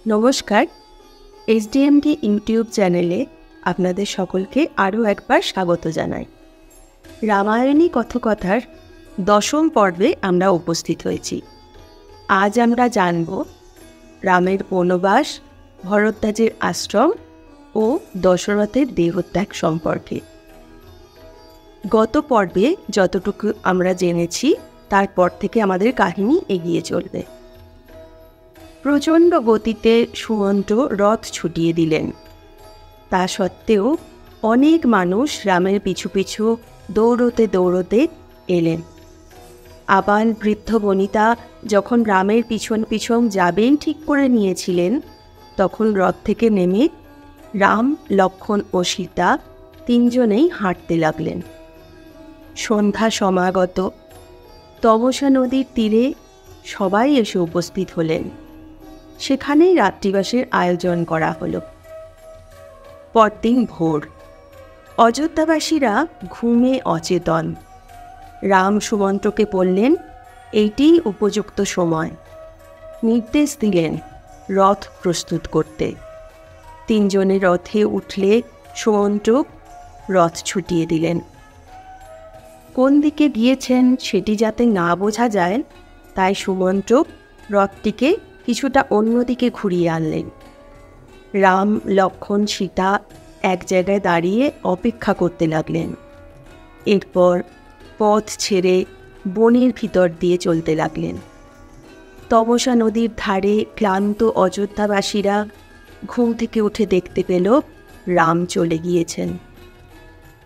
নমস্কার, এসডিএমডি ইউটিউব চ্যানেলে আপনাদের সকলকে আরও একবার স্বাগত জানাই। রামায়ণী কথকথার 10ম পর্বে আমরা উপস্থিত হয়েছি। আজ আমরা জানব রামের বনবাস, ভরদ্বাজের আশ্রম ও দশরথের দেহত্যাগ সম্পর্কে। গত পর্বে যতটুকু আমরা জেনেছি তারপর থেকে আমাদের কাহিনী এগিয়ে চলবে। প্রচণ্ড গতিতে সুমন্ত রথ ছুটিয়ে দিলেন। তা সত্ত্বেও অনেক মানুষ রামের পিছু পিছু দৌড়তে দৌড়তে এলেন। আবাল বৃদ্ধ বনিতা যখন রামের পিছন পিছন যাবেন ঠিক করে নিয়েছিলেন, তখন রথ থেকে নেমে রাম, লক্ষ্মণ ও সীতা তিনজনেই হাঁটতে লাগলেন। সন্ধ্যা সমাগত। তমসা নদীর তীরে সবাই এসে উপস্থিত হলেন। সেখানেই রাত্রিবাসের আয়োজন করা হলো। পরদিন ভোর। অযোধ্যাবাসীরা ঘুমে অচেতন। রাম সুমন্তকে বললেন, এইটিই উপযুক্ত সময়। নির্দেশ দিলেন রথ প্রস্তুত করতে। তিনজনে রথে উঠলে সুমন্ত রথ ছুটিয়ে দিলেন। কোন দিকে গিয়েছেন সেটি যাতে না বোঝা যায়, তাই সুমন্ত রথটিকে কিছুটা অন্যদিকে ঘুরিয়ে আনলেন। রাম, লক্ষ্মণ, সীতা এক জায়গায় দাঁড়িয়ে অপেক্ষা করতে লাগলেন। এরপর পথ ছেড়ে বনের ভিতর দিয়ে চলতে লাগলেন। তমসা নদীর ধারে ক্লান্ত অযোধ্যাবাসীরা ঘুম থেকে উঠে দেখতে পেল রাম চলে গিয়েছেন।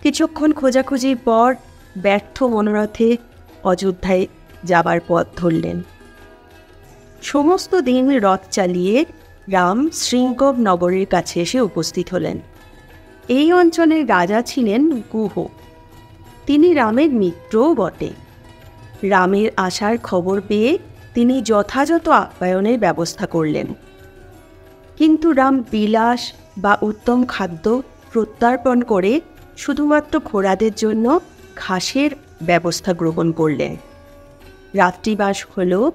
কিছুক্ষণ খোঁজাখুঁজির পর ব্যর্থ মনোরথে অযোধ্যায় যাবার পথ ধরলেন। সমস্ত দিন রথ চালিয়ে রাম শৃঙ্গব নগরের কাছে এসে উপস্থিত হলেন। এই অঞ্চলের রাজা ছিলেন গুহ। তিনি রামের মিত্রও বটে। রামের আসার খবর পেয়ে তিনি যথাযথ আপ্যায়নের ব্যবস্থা করলেন। কিন্তু রাম বিলাস বা উত্তম খাদ্য প্রত্যর্পণ করে শুধুমাত্র ঘোড়াদের জন্য ঘাসের ব্যবস্থা গ্রহণ করলেন। রাত্রিবাস হল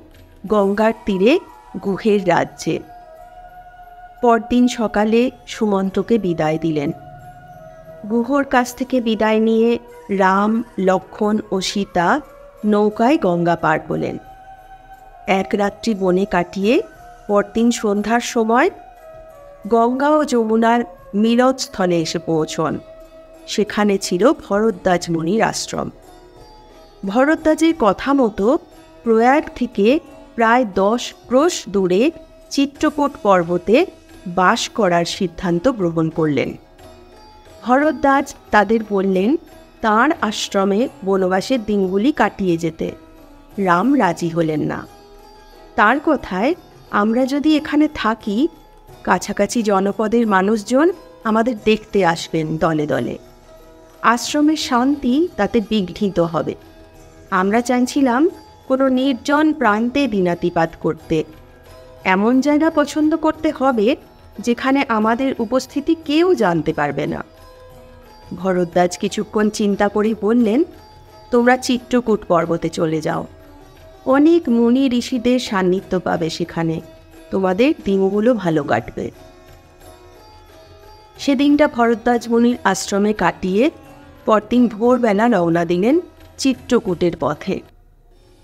গঙ্গার তীরে গুহের রাজ্যে। পরদিন সকালে সুমন্তকে বিদায় দিলেন। গুহর কাছ থেকে বিদায় নিয়ে রাম, লক্ষ্মণ ও সীতা নৌকায় গঙ্গা পার হলেন। এক রাত্রি বনে কাটিয়ে পরদিন সন্ধ্যার সময় গঙ্গা ও যমুনার মিলনস্থলে এসে পৌঁছন। সেখানে ছিল ভরদ্বাজ মুনির আশ্রম। ভরদ্বাজের কথা মতো প্রয়াগ থেকে প্রায় 10 ক্রোশ দূরে চিত্রকূট পর্বতে বাস করার সিদ্ধান্ত গ্রহণ করলেন। ভরদ্বাজ তাদের বললেন তাঁর আশ্রমে বনবাসের দিনগুলি কাটিয়ে যেতে। রাম রাজি হলেন না। তার কথায়, আমরা যদি এখানে থাকি, কাছাকাছি জনপদের মানুষজন আমাদের দেখতে আসবেন দলে দলে। আশ্রমের শান্তি তাতে বিঘ্নিত হবে। আমরা চাইছিলাম কোনো নির্জন প্রান্তে দিনাতিপাত করতে। এমন জায়গা পছন্দ করতে হবে যেখানে আমাদের উপস্থিতি কেউ জানতে পারবে না। ভরদ্বাজ কিছুক্ষণ চিন্তা করে বললেন, তোমরা চিত্রকূট পর্বতে চলে যাও। অনেক মুনি ঋষিদের সান্নিধ্য পাবে সেখানে। তোমাদের দিনগুলো ভালো কাটবে। সেদিনটা ভরদ্বাজ মুনির আশ্রমে কাটিয়ে পরদিন ভোরবেলা রওনা দিলেন চিত্রকূটের পথে।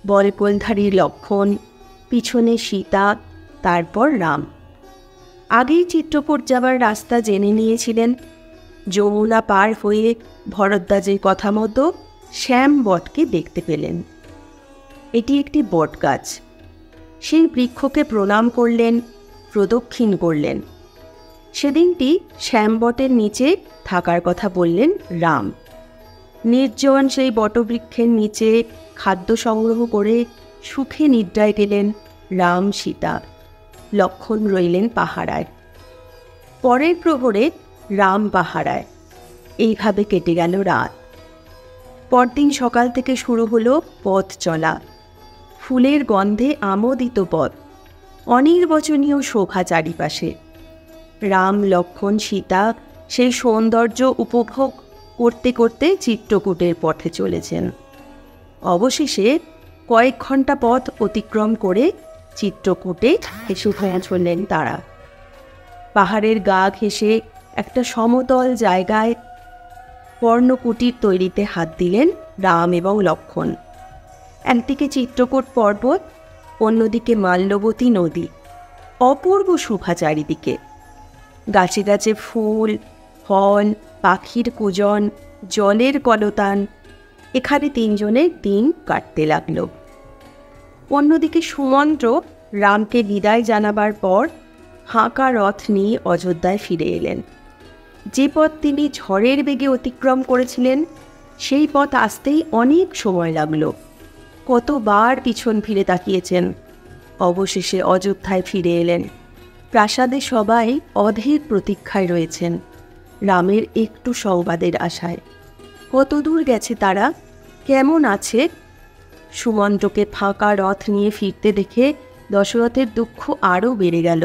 বলকলধারী লক্ষ্মণ, পিছনে সীতা, তারপর রাম। আগেই চিত্রকূট যাবার রাস্তা জেনে নিয়েছিলেন। যমুনা পার হয়ে ভরদ্বাজের কথা মতো শ্যাম বটকে দেখতে পেলেন। এটি একটি বট গাছ। সেই বৃক্ষকে প্রণাম করলেন, প্রদক্ষিণ করলেন। সেদিনটি শ্যাম বটের নিচে থাকার কথা বললেন রাম। নির্জন সেই বটবৃক্ষের নিচে খাদ্য সংগ্রহ করে সুখে নিদ্রায় গেলেন রাম, সীতা। লক্ষ্মণ রইলেন পাহারায়। পরের প্রহরে রাম পাহারায়। এইভাবে কেটে গেল রাত। পরদিন সকাল থেকে শুরু হলো পথ চলা। ফুলের গন্ধে আমোদিত পথ। অনির্বচনীয় শোভা চারিপাশে। রাম, লক্ষ্মণ, সীতা সেই সৌন্দর্য উপভোগ করতে করতে চিত্রকূটের পথে চলেছেন। অবশেষে কয়েক ঘন্টা পথ অতিক্রম করে চিত্রকূটে এসে পৌঁছলেন তারা। পাহাড়ের গা ঘেঁষে একটা সমতল জায়গায় পর্ণকুটির তৈরিতে হাত দিলেন রাম এবং লক্ষ্মণ। একদিকে চিত্রকূট পর্বত, অন্যদিকে মাল্যবতী নদী। অপূর্ব শোভা চারিদিকে। গাছে গাছে ফুল, ফল, পাখির কূজন, জলের কলতান। এখানে তিনজনের দিন কাটতে লাগল। অন্যদিকে সুমন্ত্র রামকে বিদায় জানাবার পর হাঁকা রথ নিয়ে অযোধ্যায় ফিরে এলেন। যে পথ তিনি ঝড়ের বেগে অতিক্রম করেছিলেন সেই পথ আসতেই অনেক সময় লাগল। কতবার পিছন ফিরে তাকিয়েছেন। অবশেষে অযোধ্যায় ফিরে এলেন। প্রাসাদে সবাই অধীর প্রতীক্ষায় রয়েছেন, রামের একটু সংবাদের আশায়। কতদূর গেছে তারা, কেমন আছে? সুমন্ত্রকে ফাঁকা রথ নিয়ে ফিরতে দেখে দশরথের দুঃখ আরও বেড়ে গেল।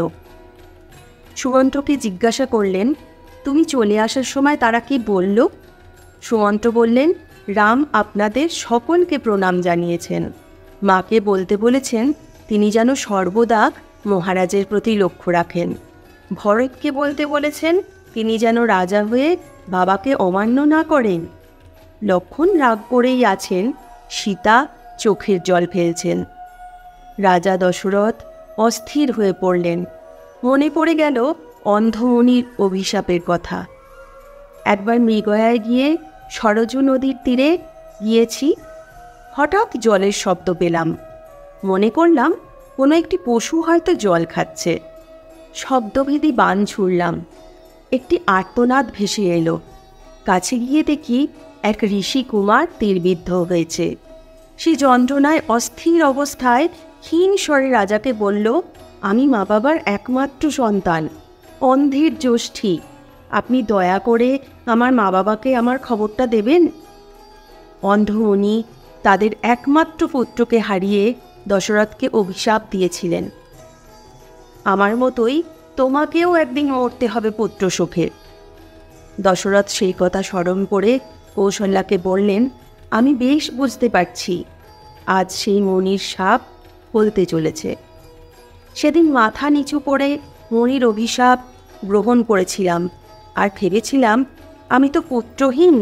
সুমন্ত্রকে জিজ্ঞাসা করলেন, তুমি চলে আসার সময় তারা কি বলল? সুমন্ত্র বললেন, রাম আপনাদের সকলকে প্রণাম জানিয়েছেন। মাকে বলতে বলেছেন তিনি যেন সর্বদা মহারাজের প্রতি লক্ষ্য রাখেন। ভরতকে বলতে বলেছেন তিনি যেন রাজা হয়ে বাবাকে অমান্য না করেন। লক্ষ্মণ রাগ করেই আছেন, সীতা চোখের জল ফেলছেন। রাজা দশরথ অস্থির হয়ে পড়লেন। মনে পড়ে গেল অন্ধমুনির অভিশাপের কথা। একবার মৃগয়ায় গিয়ে সরযূ নদীর তীরে গিয়েছি, হঠাৎ জলের শব্দ পেলাম। মনে করলাম কোনো একটি পশু হয়তো জল খাচ্ছে। শব্দভেদী বাণ ছুড়লাম। একটি আর্তনাদ ভেসে এলো। কাছে গিয়ে দেখি এক ঋষি কুমার তীরবিদ্ধ হয়েছে। সে যন্ত্রণায় অস্থির অবস্থায় ক্ষীণ স্বরে রাজাকে বলল, আমি মা বাবার একমাত্র সন্তান, অন্ধের জ্যোষ্ঠী। আপনি দয়া করে আমার মা বাবাকে আমার খবরটা দেবেন। অন্ধমুনি তাদের একমাত্র পুত্রকে হারিয়ে দশরথকে অভিশাপ দিয়েছিলেন, আমার মতোই তোমাকেও একদিন মরতে হবে পুত্র শোকে। দশরথ সেই কথা স্মরণ করে কৌশল্যাকে বললেন, আমি বেশ বুঝতে পারছি আজ সেই মনির শাপ ফলতে চলেছে। সেদিন মাথা নিচু করে মনির অভিশাপ গ্রহণ করেছিলাম, আর ভেবেছিলাম আমি তো পুত্রহীন,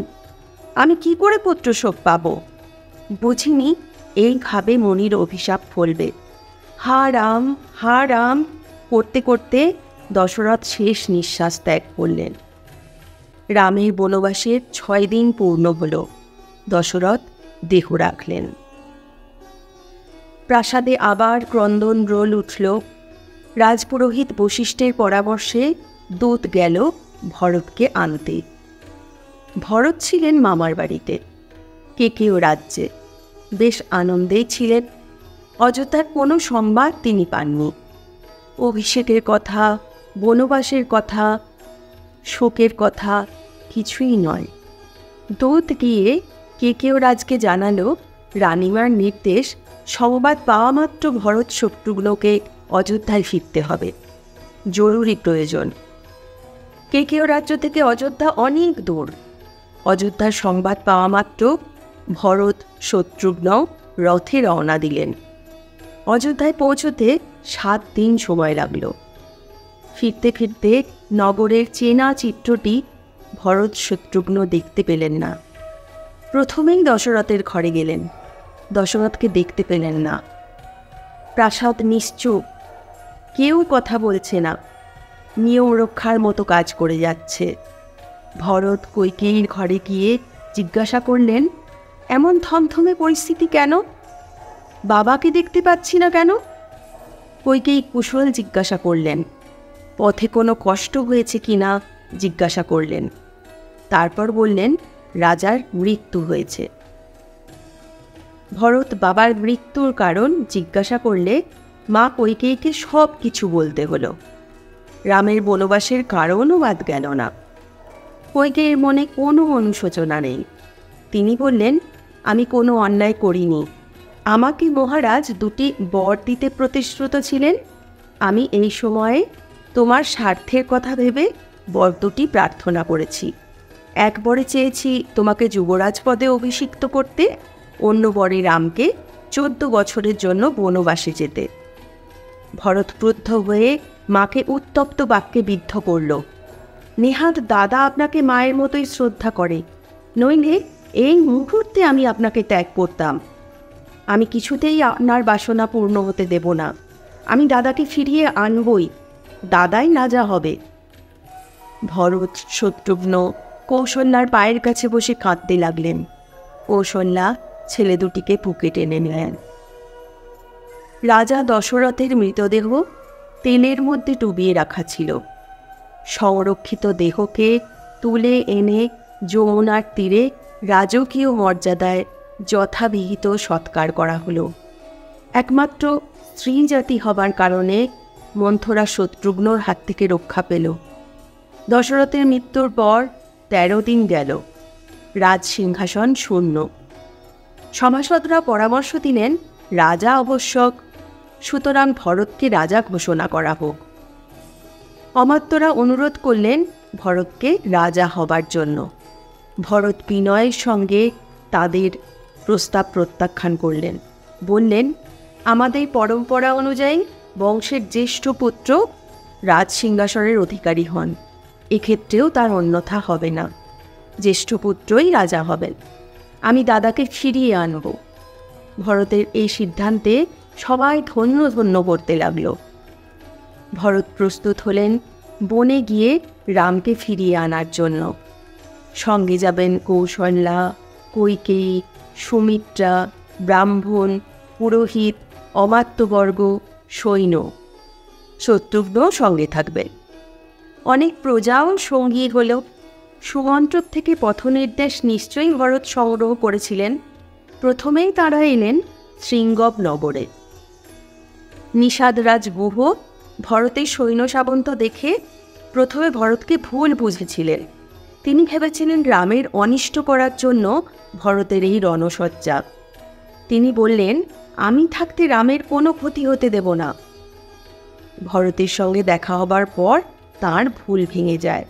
আমি কি করে পুত্রশোক পাব। বুঝিনি এইভাবে মনির অভিশাপ ফলবে। হা রাম, হা রাম করতে করতে দশরথ শেষ নিঃশ্বাস ত্যাগ করলেন। রামের বনবাসের 6 দিন পূর্ণ হল। দশরথ দেহ রাখলেন। প্রাসাদে আবার ক্রন্দন রোল উঠল। রাজপুরোহিত বশিষ্ঠের পরামর্শে দূত গেল ভরতকে আনতে। ভরত ছিলেন মামার বাড়িতে, কেকেও রাজ্যে। বেশ আনন্দেই ছিলেন। অযোধ্যার কোনো সংবাদ তিনি পাননি। অভিষেকের কথা, বনবাসের কথা, শোকের কথা কিছুই নয়। দূত গিয়ে কেকেও রাজকে জানালো রানীমার নির্দেশ, সংবাদ পাওয়া মাত্র ভরত শত্রুঘ্নকে অযোধ্যায় ফিরতে হবে, জরুরি প্রয়োজন। কেকেও রাজ্য থেকে অযোধ্যা অনেক দূর। অযোধ্যার সংবাদ পাওয়া মাত্র ভরত শত্রুঘ্ন রথে রওনা দিলেন। অযোধ্যায় পৌঁছতে 7 দিন সময় লাগল। ফিরতে ফিরতে নগরের চেনা চিত্রটি ভরত শত্রুঘ্ন দেখতে পেলেন না। প্রথমেই দশরথের ঘরে গেলেন, দশরথকে দেখতে পেলেন না। প্রাসাদ নিশ্চুপ, কেউ কথা বলছে না, নিয়ম রক্ষার মতো কাজ করে যাচ্ছে। ভরত কৈকেয়ীর ঘরে গিয়ে জিজ্ঞাসা করলেন, এমন থমথমে পরিস্থিতি কেন? বাবাকে দেখতে পাচ্ছি না কেন? কৈকেয়ী কুশল জিজ্ঞাসা করলেন। পথে কোনো কষ্ট হয়েছে কিনা জিজ্ঞাসা করলেন। তারপর বললেন, রাজার মৃত্যু হয়েছে। ভরত বাবার মৃত্যুর কারণ জিজ্ঞাসা করলে মা কৈকেয়ীকে সব কিছু বলতে হলো। রামের বনবাসের কারণও বাদ গেল না। কৈকেয়ীর মনে কোনো অনুশোচনা নেই। তিনি বললেন, আমি কোনো অন্যায় করিনি। আমাকে মহারাজ 2টি বর দিতে প্রতিশ্রুত ছিলেন। আমি এই সময়ে তোমার স্বার্থের কথা ভেবে বর 2টি প্রার্থনা করেছি। এক বরে চেয়েছি তোমাকে যুবরাজ পদে অভিষিক্ত করতে, অন্য বরে রামকে 14 বছরের জন্য বনবাসে যেতে। ভরত ক্রুদ্ধ হয়ে মাকে উত্তপ্ত বাক্যে বিদ্ধ করল। নেহাত দাদা আপনাকে মায়ের মতোই শ্রদ্ধা করে, নইলে এই মুহূর্তে আমি আপনাকে ত্যাগ করতাম। আমি কিছুতেই আপনার বাসনা পূর্ণ হতে দেব না। আমি দাদাকে ফিরিয়ে আনবই, দাদাই রাজা হবে। ভরত, শত্রুঘ্ন কৌশল্যার পায়ের কাছে বসে কাঁদতে লাগলেন। কৌশল্যা ছেলে দুটিকে বুকে টেনে নিলেন। রাজা দশরথের মৃতদেহ তেলের মধ্যে ডুবিয়ে রাখা ছিল। সংরক্ষিত দেহকে তুলে এনে যমুনার তীরে রাজকীয় মর্যাদায় যথাবিহিত সৎকার করা হলো। একমাত্র স্ত্রী জাতি হবার কারণে মন্থরা শত্রুঘ্নর হাত থেকে রক্ষা পেল। দশরথের মৃত্যুর পর 13 দিন গেল, রাজ সিংহাসন শূন্য। সভাসদরা পরামর্শ দিলেন রাজা আবশ্যক, সুতরাং ভরতকে রাজা ঘোষণা করা হোক। অমাত্যরা অনুরোধ করলেন ভরতকে রাজা হবার জন্য। ভরত বিনয়ের সঙ্গে তাদের প্রস্তাব প্রত্যাখ্যান করলেন। বললেন, আমাদের পরম্পরা অনুযায়ী বংশের জ্যেষ্ঠ পুত্র রাজ সিংহাসনের অধিকারী হন, এক্ষেত্রেও তার অন্যথা হবে না। জ্যেষ্ঠ পুত্রই রাজা হবেন। আমি দাদাকে ফিরিয়ে আনব। ভরতের এই সিদ্ধান্তে সবাই ধন্য ধন্য করতে লাগল। ভরত প্রস্তুত হলেন বনে গিয়ে রামকে ফিরিয়ে আনার জন্য। সঙ্গে যাবেন কৌশল্যা, কৈকেয়ী, সুমিত্রা, ব্রাহ্মণ, পুরোহিত, অমাত্যবর্গ, সৈন্য। শত্রুঘ্ন সঙ্গে থাকবে। অনেক প্রজাও সঙ্গী হল। সুমন্ত্রক থেকে পথনির্দেশ নিশ্চয়ই ভরত সংগ্রহ করেছিলেন। প্রথমেই তারা এলেন শৃঙ্গব নগরে। নিষাদরাজ গুহ ভরতের সৈন্য সামন্ত দেখে প্রথমে ভরতকে ভুল বুঝেছিলেন। তিনি ভেবেছিলেন রামের অনিষ্ট করার জন্য ভরতের এই রণসজ্জা। তিনি বললেন, আমি থাকতে রামের কোনো ক্ষতি হতে দেব না। ভরতের সঙ্গে দেখা হবার পর তাঁর ভুল ভেঙে যায়।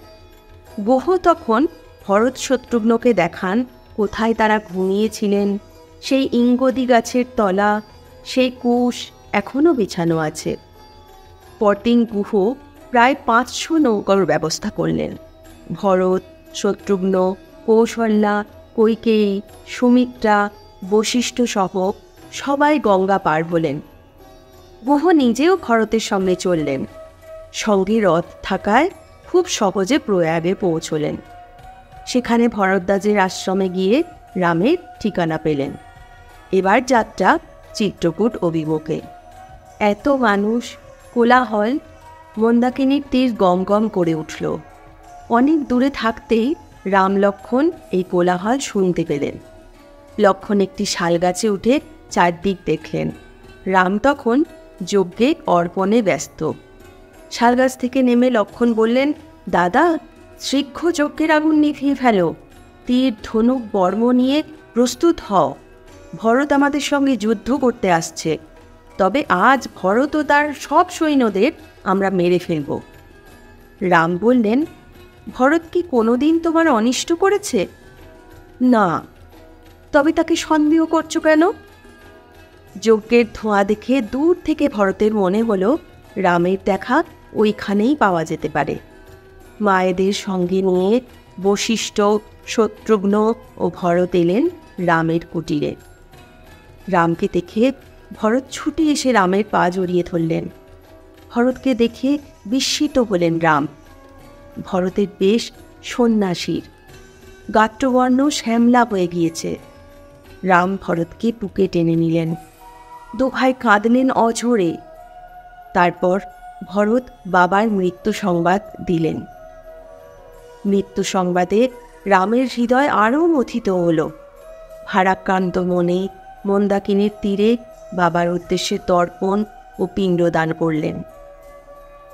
গুহ তখন ভরত শত্রুঘ্নকে দেখান কোথায় তারা ঘুমিয়েছিলেন। সেই ইঙ্গদি গাছের তলা, সেই কুশ এখনও বিছানো আছে। পরদিন গুহ প্রায় 500 নৌকার ব্যবস্থা করলেন। ভরত, শত্রুঘ্ন, কৌশল্যা, কৈকেয়ী, সুমিত্রা, বশিষ্ঠ সহ সবাই গঙ্গা পার হলেন। গুহ নিজেও ভরতের সঙ্গে চললেন। সঙ্গে রথ থাকায় খুব সহজে প্রয়াগে পৌঁছলেন। সেখানে ভরদ্বাজের আশ্রমে গিয়ে রামের ঠিকানা পেলেন। এবার যাত্রা চিত্রকূট অভিমুখে। এত মানুষ, কোলাহল, মন্দাকিনীর তীর গম গম করে উঠল। অনেক দূরে থাকতেই রাম লক্ষ্মণ এই কোলাহল শুনতে পেলেন। লক্ষ্মণ একটি শাল গাছে উঠে চারদিক দেখলেন। রাম তখন যজ্ঞে অর্পণে ব্যস্ত। শালগাছ থেকে নেমে লক্ষ্মণ বললেন, দাদা, শীঘ্র যজ্ঞের আগুন নিভিয়ে ফেলো। তীর, ধনুক, বর্ম নিয়ে প্রস্তুত হও। ভরত আমাদের সঙ্গে যুদ্ধ করতে আসছে। তবে আজ ভরত ও তার সব সৈন্যদের আমরা মেরে ফেলব। রাম বললেন, ভরত কি কোনোদিন তোমার অনিষ্ট করেছে? না। তবে তাকে সন্দেহ করছো কেন? যজ্ঞের ধোঁয়া দেখে দূর থেকে ভরতের মনে হলো রামের দেখা ওইখানেই পাওয়া যেতে পারে। মায়েদের সঙ্গে নিয়ে বশিষ্ঠ, শত্রুঘ্ন ও ভরত এলেন রামের কুটিরে। রামকে দেখে ভরত ছুটে এসে রামের পা জড়িয়ে ধরলেন। ভরতকে দেখে বিস্মিত হলেন রাম। ভরতের বেশ সন্ন্যাসীর, গাত্রবর্ণ শ্যামলা হয়ে গিয়েছে। রাম ভরতকে বুকে টেনে নিলেন। দোভাই কাঁদলেন অঝরে। তারপর ভরত বাবার মৃত্যু সংবাদ দিলেন। মৃত্যু সংবাদে রামের হৃদয় আরও মথিত হল। ভারাক্রান্ত মনে মন্দাকিনীর তীরে বাবার উদ্দেশ্যে তর্পণ ও পিণ্ডদান করলেন।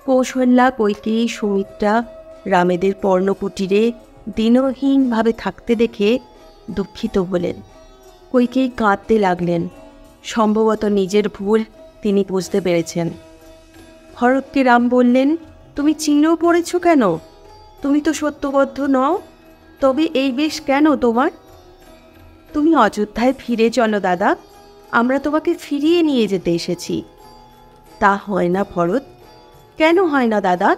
কৌশল্যা, কৈকেয়ী, সুমিত্রা রামেদের পর্ণকুটিরে দিনহীনভাবে থাকতে দেখে দুঃখিত হলেন। কৈকেয়ী কাঁদতে লাগলেন। সম্ভবত নিজের ভুল তিনি বুঝতে পেরেছেন। ভরতকে রাম বললেন, তুমি চিহ্ন পড়েছ কেন? তুমি তো সত্যবদ্ধ নও। তবে এই বেশ কেন তোমার? তুমি অযোধ্যায় ফিরে চলো দাদা, আমরা তোমাকে ফিরিয়ে নিয়ে যেতে এসেছি। তা হয় না ভরত। কেন হয় না দাদা?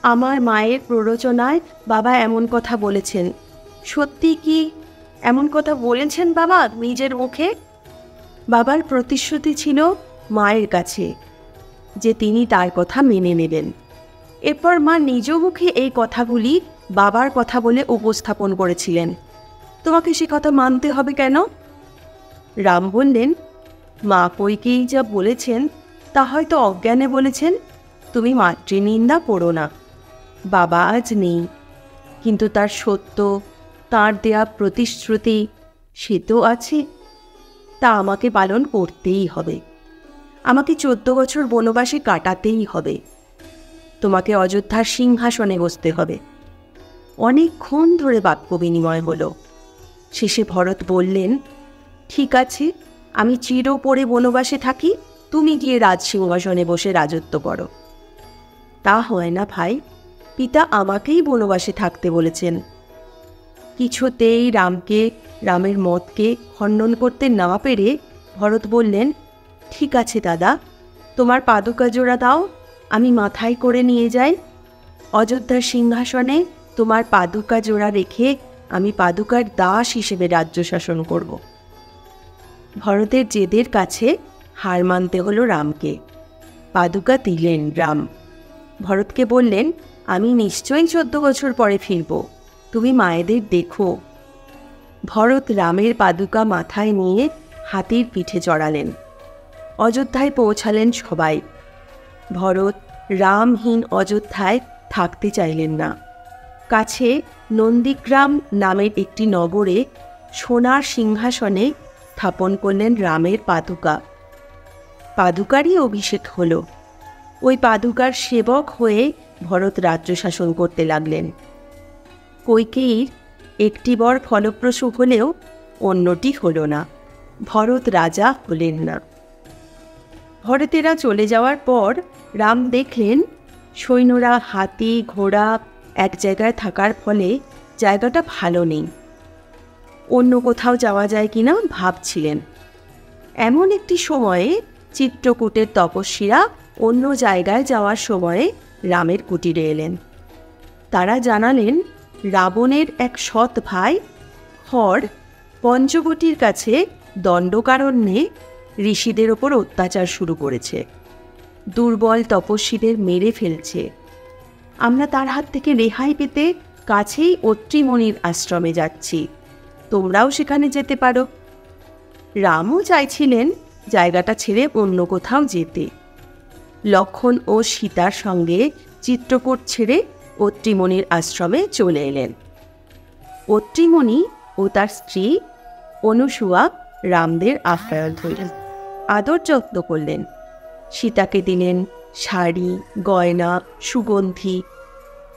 আমার মায়ের প্ররোচনায় বাবা এমন কথা বলেছেন। সত্যি কি এমন কথা বলেছেন বাবা নিজের মুখে? বাবার প্রতিশ্রুতি ছিল মায়ের কাছে যে তিনি তার কথা মেনে নেবেন। এরপর মা নিজ মুখে এই কথাগুলি বাবার কথা বলে উপস্থাপন করেছিলেন। তোমাকে সে কথা মানতে হবে কেন? রাম বললেন, মা কইকেয়ী যা বলেছেন তা হয়তো অজ্ঞানে বলেছেন। তুমি মাতৃনিন্দা করো না। বাবা আজ নেই, কিন্তু তার সত্য, তাঁর দেয়া প্রতিশ্রুতি সে তো আছে। তা আমাকে পালন করতেই হবে। আমাকে 14 বছর বনবাসে কাটাতেই হবে। তোমাকে অযোধ্যার সিংহাসনে বসতে হবে। অনেকক্ষণ ধরে বাক্য বিনিময় হলো। শেষে ভরত বললেন, ঠিক আছে, আমি চিরপরে বনবাসে থাকি, তুমি গিয়ে রাজসিংহাসনে বসে রাজত্ব করো। তা হয় না ভাই, পিতা আমাকেই বনবাসে থাকতে বলেছেন। কিছুতেই রামের মতকে খণ্ডন করতে না পেরে ভরত বললেন, ঠিক আছে দাদা, তোমার পাদুকা জোড়া দাও, আমি মাথায় করে নিয়ে যাই। অযোধ্যার সিংহাসনে তোমার পাদুকা জোড়া রেখে আমি পাদুকার দাস হিসেবে রাজ্য শাসন করব। ভরতের জেদের কাছে হার মানতে হলো রামকে। পাদুকা দিলেন রাম। ভরতকে বললেন, আমি নিশ্চয়ই 14 বছর পরে ফিরব, তুমি মায়েদের দেখো। ভরত রামের পাদুকা মাথায় নিয়ে হাতির পিঠে চড়ালেন। অযোধ্যায় পৌঁছালেন সবাই। ভরত রামহীন অযোধ্যায় থাকতে চাইলেন না। কাছে নন্দীগ্রাম নামের একটি নগরে সোনার সিংহাসনে স্থাপন করলেন রামের পাদুকা। পাদুকারই অভিষেক হল। ওই পাদুকার সেবক হয়ে ভরত রাজ্য শাসন করতে লাগলেন। কইকেয়ীর একটি বর ফলপ্রসূ হলেও অন্যটি হল না। ভরত রাজা হলেন না। ভরতেরা চলে যাওয়ার পর রাম দেখলেন সৈন্যরা হাতি ঘোড়া এক জায়গায় থাকার ফলে জায়গাটা ভালো নেই। অন্য কোথাও যাওয়া যায় কিনা ভাবছিলেন। এমন একটি সময়ে চিত্রকূটের তপস্বীরা অন্য জায়গায় যাওয়ার সময়ে রামের কুটিরে এলেন। তারা জানালেন, রাবণের এক সৎ ভাই খড় পঞ্চবটির কাছে দণ্ডকারণ্যে ঋষিদের ওপর অত্যাচার শুরু করেছে। দুর্বল তপস্বীদের মেরে ফেলছে। আমরা তার হাত থেকে রেহাই পেতে কাছেই অত্রিমণির আশ্রমে যাচ্ছি, তোমরাও সেখানে যেতে পারো। রামও চাইছিলেন জায়গাটা ছেড়ে অন্য কোথাও যেতে। লক্ষ্মণ ও সীতার সঙ্গে চিত্রকূট ছেড়ে অত্রিমণির আশ্রমে চলে এলেন। অত্রিমণি ও তার স্ত্রী অনুসুয়া রামদের আপ্যায়ন করলেন, আদর যত্ন করলেন। সীতাকে দিলেন শাড়ি, গয়না, সুগন্ধি।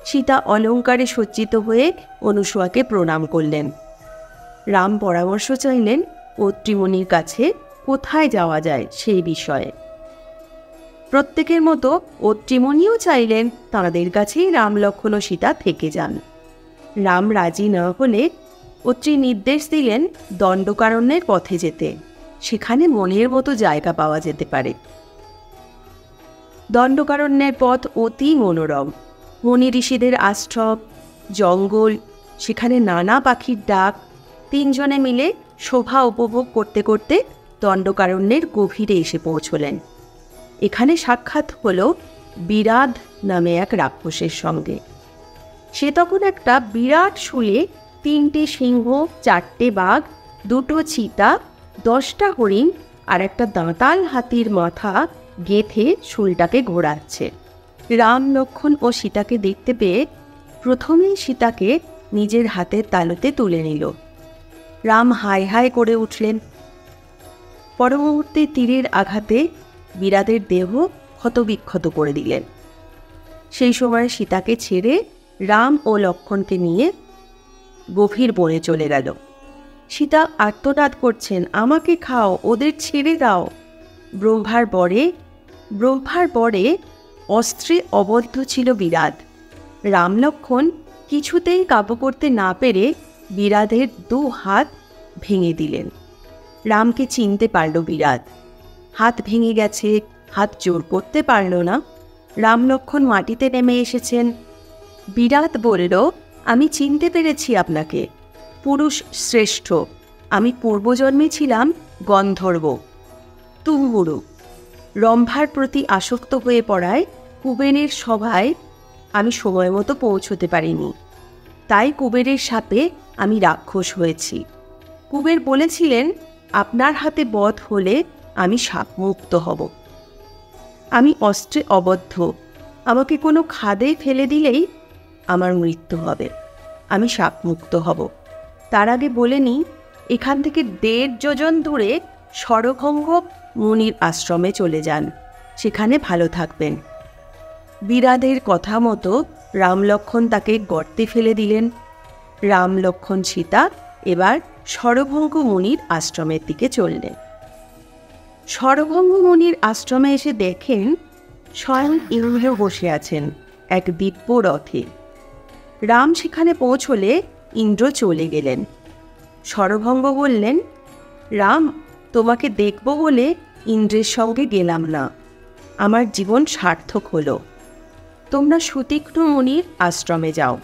সীতা অলঙ্কারে সজ্জিত হয়ে অনুসুয়াকে প্রণাম করলেন। রাম পরামর্শ চাইলেন অত্রিমণির কাছে কোথায় যাওয়া যায় সেই বিষয়ে। প্রত্যেকের মতো অত্রিমণিও চাইলেন তাঁদের কাছেই রাম, লক্ষ্মণ ও সীতা থেকে যান। রাম রাজি না হলে অত্রি নির্দেশ দিলেন দণ্ডকারণ্যের পথে যেতে, সেখানে মনের মতো জায়গা পাওয়া যেতে পারে। দণ্ডকারণ্যের পথ অতি মনোরম। মুনি ঋষিদের আশ্রম, জঙ্গল, সেখানে নানা পাখির ডাক। তিনজনে মিলে শোভা উপভোগ করতে করতে দণ্ডকারণ্যের গভীরে এসে পৌঁছলেন। এখানে সাক্ষাৎ হল বিরাধ নামে এক রাক্ষসের সঙ্গে। সে তখন একটা বিরাট শুলে 3টে সিংহ, 4টে বাঘ, 2টো চিতা, 10টা হরিণ আর একটা দাঁতাল হাতির মাথা গেঁথে শুলটাকে ঘোরাচ্ছে। রাম, লক্ষ্মণ ও সীতাকে দেখতে পেয়ে প্রথমেই সীতাকে নিজের হাতের তালুতে তুলে নিল। রাম হাই হাই করে উঠলেন। পরমুহূর্তে তীরের আঘাতে বিরাদের দেহ ক্ষতবিক্ষত করে দিলেন। সেই সময় সীতাকে ছেড়ে রাম ও লক্ষ্মণকে নিয়ে গভীর বনে চলে গেল। সীতা আর্তনাদ করছেন, আমাকে খাও, ওদের ছেড়ে দাও। ব্রহ্মার বরে অস্ত্রে অবদ্ধ ছিল বিরাদ। রাম লক্ষ্মণ কিছুতেই কাবু করতে না পেরে বিরাদের 2 হাত ভেঙে দিলেন। রামকে চিনতে পারল বিরাদ। হাত ভেঙে গেছে, হাত জোর করতে পারল না। রাম লক্ষ্মণ মাটিতে নেমে এসেছেন। বিরাট বলল, আমি চিনতে পেরেছি আপনাকে, পুরুষ শ্রেষ্ঠ, আমি পূর্বজন্মে ছিলাম গন্ধর্ব। তুঙ্গুরু রম্ভার প্রতি আসক্ত হয়ে পড়ায় কুবেরের সভায় আমি সময় মতো পৌঁছতে পারিনি, তাই কুবেরের শাপে আমি রাক্ষস হয়েছি। কুবের বলেছিলেন, আপনার হাতে বধ হলে আমি শাপমুক্ত হব। আমি অস্ত্রে অবদ্ধ, আমাকে কোনো খাদে ফেলে দিলেই আমার মৃত্যু হবে, আমি শাপমুক্ত হব। তার আগে বলে নিই, এখান থেকে 1.5 যোজন দূরে শরভঙ্গ মুনির আশ্রমে চলে যান, সেখানে ভালো থাকবেন। বিরাদের কথা মতো রাম লক্ষ্মণ তাকে গর্তে ফেলে দিলেন। রাম লক্ষ্মণ সীতা এবার শরভঙ্গ মুনির আশ্রমের দিকে চললেন। শরভঙ্গ মুনির আশ্রমে এসে দেখেন স্বয়ং ইন্দ্র বসে আছেন এক দিব্য রথে। রাম সেখানে পৌঁছলে ইন্দ্র চলে গেলেন। শরভঙ্গ বললেন, রাম, তোমাকে দেখব বলে ইন্দ্রের সঙ্গে গেলাম না, আমার জীবন সার্থক হলো। তোমরা সুতীক্ষ্ণ মুনির আশ্রমে যাও।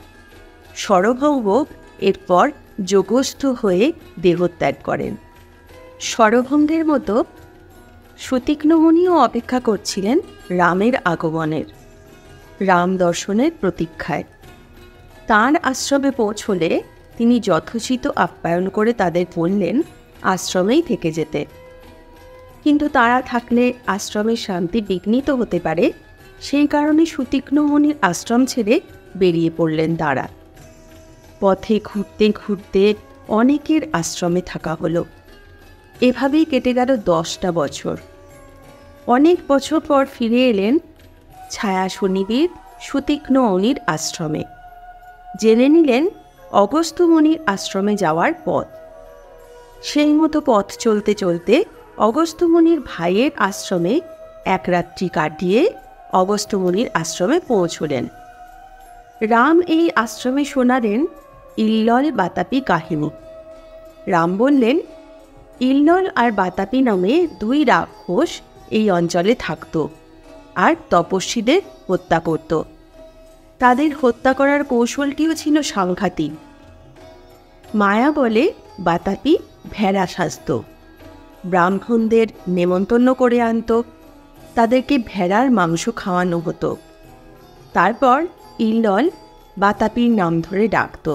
শরভঙ্গ এরপর যোগস্থ হয়ে দেহত্যাগ করেন। শরভঙ্গের মতো সুতীক্ষ্ণ মুনিও অপেক্ষা করছিলেন রামের আগমনের, রাম দর্শনের প্রতীক্ষায়। তাঁর আশ্রমে পৌঁছলে তিনি যথোচিত আপ্যায়ন করে তাদের বললেন আশ্রমেই থেকে যেতে, কিন্তু তারা থাকলে আশ্রমের শান্তি বিঘ্নিত হতে পারে, সেই কারণে সুতীক্ষ্ণ মুনির আশ্রম ছেড়ে বেরিয়ে পড়লেন তারা। পথে ঘুরতে ঘুরতে অনেকের আশ্রমে থাকা হলো। এভাবেই কেটে গেল 10টা বছর। অনেক বছর পর ফিরে এলেন ছায়া শনিবীর সুতীক্ষ্ণ মুনির আশ্রমে। জেনে নিলেন অগস্ত্য মুনির আশ্রমে যাওয়ার পথ। সেই মতো পথ চলতে চলতে অগস্ত্য মুনির ভাইয়ের আশ্রমে এক রাত্রি কাটিয়ে অগস্ত্য মুনির আশ্রমে পৌঁছলেন। রাম এই আশ্রমে শোনালেন ইল্লল বাতাপি কাহিনী। রাম বললেন, ইল্লল আর বাতাপি নামে 2 রাক্ষস এই অঞ্চলে থাকত আর তপস্বীদের হত্যা করত। তাদের হত্যা করার কৌশলটিও ছিল সাংঘাতিক। মায়া বলে বাতাপি ভেড়া সাজত, ব্রাহ্মণদের নেমন্তন্ন করে আনত, তাদেরকে ভেড়ার মাংস খাওয়ানো হতো। তারপর ইল্লল বাতাপির নাম ধরে ডাকত।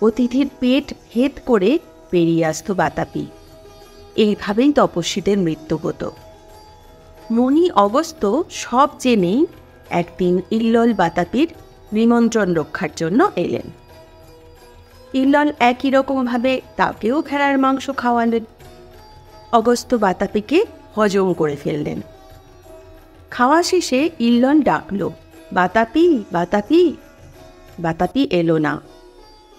অতিথির পেট ভেদ করে বেরিয়ে আসত বাতাপি। এইভাবেই তপস্বীদের মৃত্যু হতো। মুনি অগস্ত্য সব জেনেই একদিন ইল্লল বাতাপির নিমন্ত্রণ রক্ষার জন্য এলেন। ইল্লল একই রকমভাবে তাকেও ভেড়ার মাংস খাওয়ালেন। অগস্ত্য বাতাপিকে হজম করে ফেললেন। খাওয়া শেষে ইল্লল ডাকল, বাতাপি বাতাপি। বাতাপি এলো না।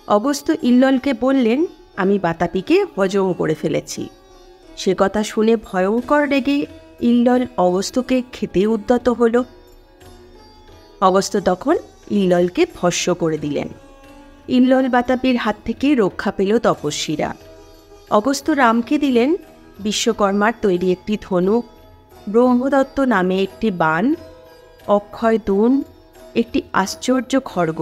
অগস্ত্য ইল্ললকে বললেন, আমি বাতাপিকে হজম করে ফেলেছি। সে কথা শুনে ভয়ঙ্কর রেগে ইল্লল অগস্ত্যকে খেতে উদ্যত হল। অগস্ত্য তখন ইল্ললকে ভস্ম করে দিলেন। ইল্লল বাতাপির হাত থেকে রক্ষা পেল তপস্বীরা। অগস্ত্য রামকে দিলেন বিশ্বকর্মার তৈরি একটি ধনুক, ব্রহ্মদত্ত নামে একটি বাণ, অক্ষয় দূন, একটি আশ্চর্য খড়গ।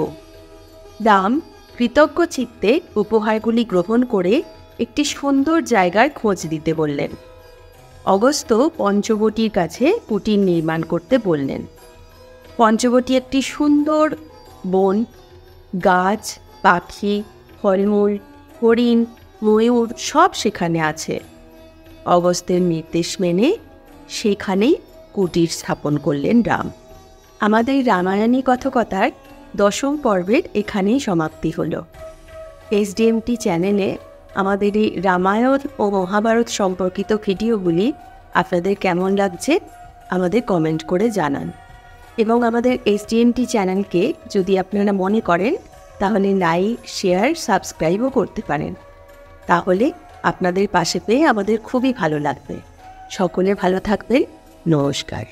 রাম কৃতজ্ঞ চিত্তে উপহারগুলি গ্রহণ করে একটি সুন্দর জায়গার খোঁজ দিতে বললেন। অগস্ত্য পঞ্চবটির কাছে কুটির নির্মাণ করতে বললেন। পঞ্চবটি একটি সুন্দর বন, গাছ, পাখি, ফলমূল, হরিণ, ময়ূর সব সেখানে আছে। অগস্ত্যের নির্দেশ মেনে সেখানেই কুটির স্থাপন করলেন রাম। আমাদের রামায়ণী কথকথার 10ম পর্বের এখানেই সমাপ্তি হলো। SDMT চ্যানেলে আমাদের এই রামায়ণ ও মহাভারত সম্পর্কিত ভিডিওগুলি আপনাদের কেমন লাগছে আমাদের কমেন্ট করে জানান, এবং আমাদের SDMT চ্যানেলকে যদি আপনারা মনে করেন তাহলে লাইক, শেয়ার, সাবস্ক্রাইবও করতে পারেন। তাহলে আপনাদের পাশে পেয়ে আমাদের খুবই ভালো লাগবে। সকলে ভালো থাকবেন। নমস্কার।